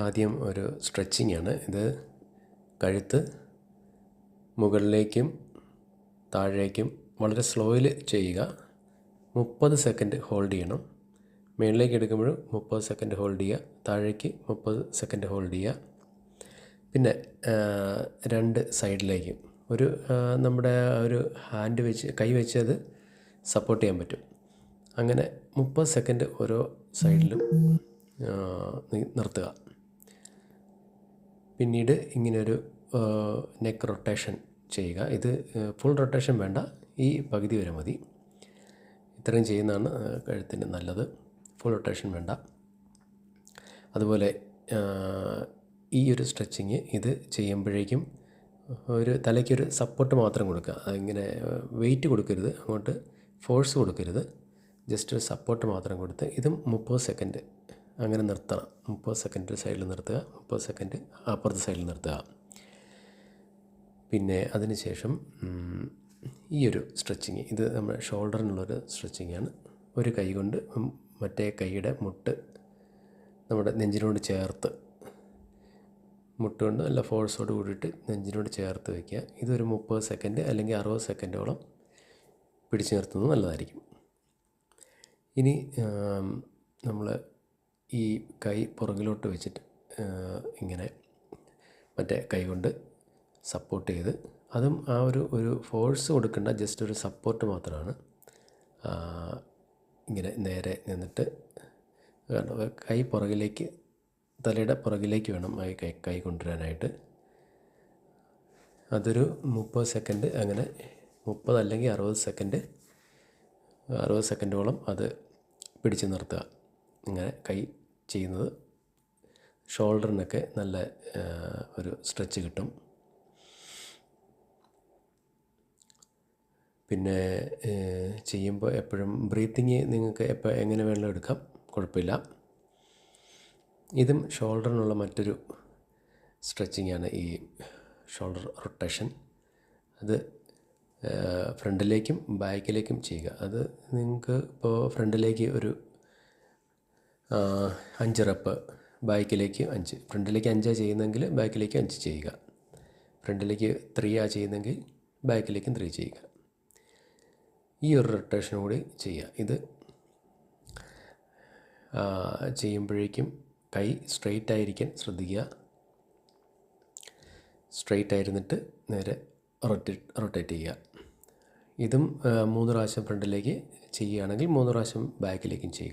ആദ്യം ഒരു സ്ട്രെച്ചിങ് ആണ്. ഇത് കഴുത്ത് മുകളിലേക്കും താഴേക്കും വളരെ സ്ലോയിൽ ചെയ്യുക. 30 സെക്കൻഡ് ഹോൾഡ് ചെയ്യണം. മുകളിലേക്ക് എടുക്കുമ്പോൾ 30 സെക്കൻഡ് ഹോൾഡ് ചെയ്യുക, താഴേക്ക് 30 സെക്കൻഡ് ഹോൾഡ് ചെയ്യുക. പിന്നെ രണ്ട് സൈഡിലേക്കും നമ്മുടെ ഒരു ഹാൻഡ് വെച്ച് കൈ വെച്ച് അത് സപ്പോർട്ട് ചെയ്യാൻ പറ്റും. അങ്ങനെ 30 സെക്കൻഡ് ഓരോ സൈഡിലും നിർത്തുക. പിന്നീട് ഇങ്ങനെയൊരു നെക്ക് റൊട്ടേഷൻ ചെയ്യുക. ഇത് ഫുൾ റൊട്ടേഷൻ വേണ്ട, ഈ പകുതി വരെ മതി. ഇത്രയും ചെയ്യുന്നതാണ് കഴുത്തിന് നല്ലത്. ഫുൾ റൊട്ടേഷൻ വേണ്ട. അതുപോലെ ഈ ഒരു സ്ട്രെച്ചിങ് ഇത് ചെയ്യുമ്പോഴേക്കും തലയ്ക്കൊരു സപ്പോർട്ട് മാത്രം കൊടുക്കുക. അതിങ്ങനെ വെയിറ്റ് കൊടുക്കരുത്, അങ്ങോട്ട് ഫോഴ്സ് കൊടുക്കരുത്. ജസ്റ്റ് ഒരു സപ്പോർട്ട് മാത്രം കൊടുത്ത് ഇതും 30 സെക്കൻഡ് അങ്ങനെ നിർത്തണം. 30 സെക്കൻഡ് ഒരു സൈഡിൽ നിർത്തുക, 30 സെക്കൻഡ് അപ്പുറത്തെ സൈഡിൽ നിർത്തുക. പിന്നെ അതിന് ശേഷം ഈ ഒരു സ്ട്രെച്ചിങ്, ഇത് നമ്മുടെ ഷോൾഡറിനുള്ളൊരു സ്ട്രെച്ചിങ്ങാണ്. ഒരു കൈ കൊണ്ട് മറ്റേ കൈയുടെ മുട്ട് നമ്മുടെ നെഞ്ചിനോട് ചേർത്ത്, മുട്ട് കൊണ്ട് നല്ല ഫോഴ്സോട് കൂടിയിട്ട് നെഞ്ചിനോട് ചേർത്ത് വയ്ക്കുക. ഇതൊരു 30 സെക്കൻഡ് അല്ലെങ്കിൽ 60 സെക്കൻഡോളം പിടിച്ചു നിർത്തുന്നത് നല്ലതായിരിക്കും. ഇനി നമ്മൾ ഈ കൈ പുറകിലോട്ട് വെച്ചിട്ട് ഇങ്ങനെ മറ്റേ കൈ കൊണ്ട് സപ്പോർട്ട് ചെയ്ത്, അതും ആ ഒരു ഫോഴ്സ് കൊടുക്കേണ്ട, ജസ്റ്റ് ഒരു സപ്പോർട്ട് മാത്രമാണ്. ഇങ്ങനെ നേരെ നിന്നിട്ട് കൈ പുറകിലേക്ക്, തലയുടെ പുറകിലേക്ക് വേണം കൈ കൊണ്ടുവരാനായിട്ട്. അതൊരു 30 സെക്കൻഡ്, അങ്ങനെ 30 അല്ലെങ്കിൽ 60 സെക്കൻഡോളം അത് പിടിച്ച് നിർത്തുക. ഇങ്ങനെ കൈ ചെയ്യുന്നത് ഷോൾഡറിനൊക്കെ നല്ല ഒരു സ്ട്രെച്ച് കിട്ടും. പിന്നെ ചെയ്യുമ്പോൾ എപ്പോഴും ബ്രീത്തിങ് നിങ്ങൾക്ക് എങ്ങനെ വേണമെങ്കിലും എടുക്കാം, കുഴപ്പമില്ല. ഇതും ഷോൾഡറിനുള്ള മറ്റൊരു സ്ട്രെച്ചിങ്ങാണ്, ഈ ഷോൾഡർ റൊട്ടേഷൻ. അത് ഫ്രണ്ടിലേക്കും ബാക്കിലേക്കും ചെയ്യുക. അത് നിങ്ങൾക്ക് ഇപ്പോൾ ഫ്രണ്ടിലേക്ക് ഒരു 5 റെപ്പ്, ബാക്കിലേക്ക് 5. ഫ്രണ്ടിലേക്ക് 5 ചെയ്യുന്നെങ്കിൽ ബാക്കിലേക്ക് 5 ചെയ്യുക. ഫ്രണ്ടിലേക്ക് 3 ചെയ്യുന്നെങ്കിൽ ബാക്കിലേക്കും 3 ചെയ്യുക. ഈ ഒരു റൊട്ടേഷൻ കൂടി ചെയ്യുക. ഇത് ചെയ്യുമ്പോഴേക്കും കൈ സ്ട്രെയിറ്റ് ആയിരിക്കാൻ ശ്രദ്ധിക്കുക. സ്ട്രെയിറ്റ് ആയിരുന്നിട്ട് നേരെ റൊട്ടേറ്റ് ചെയ്യുക. ഇതും 3 പ്രാവശ്യം ഫ്രണ്ടിലേക്ക് ചെയ്യുകയാണെങ്കിൽ 3 പ്രാവശ്യം ബാക്കിലേക്കും ചെയ്യുക.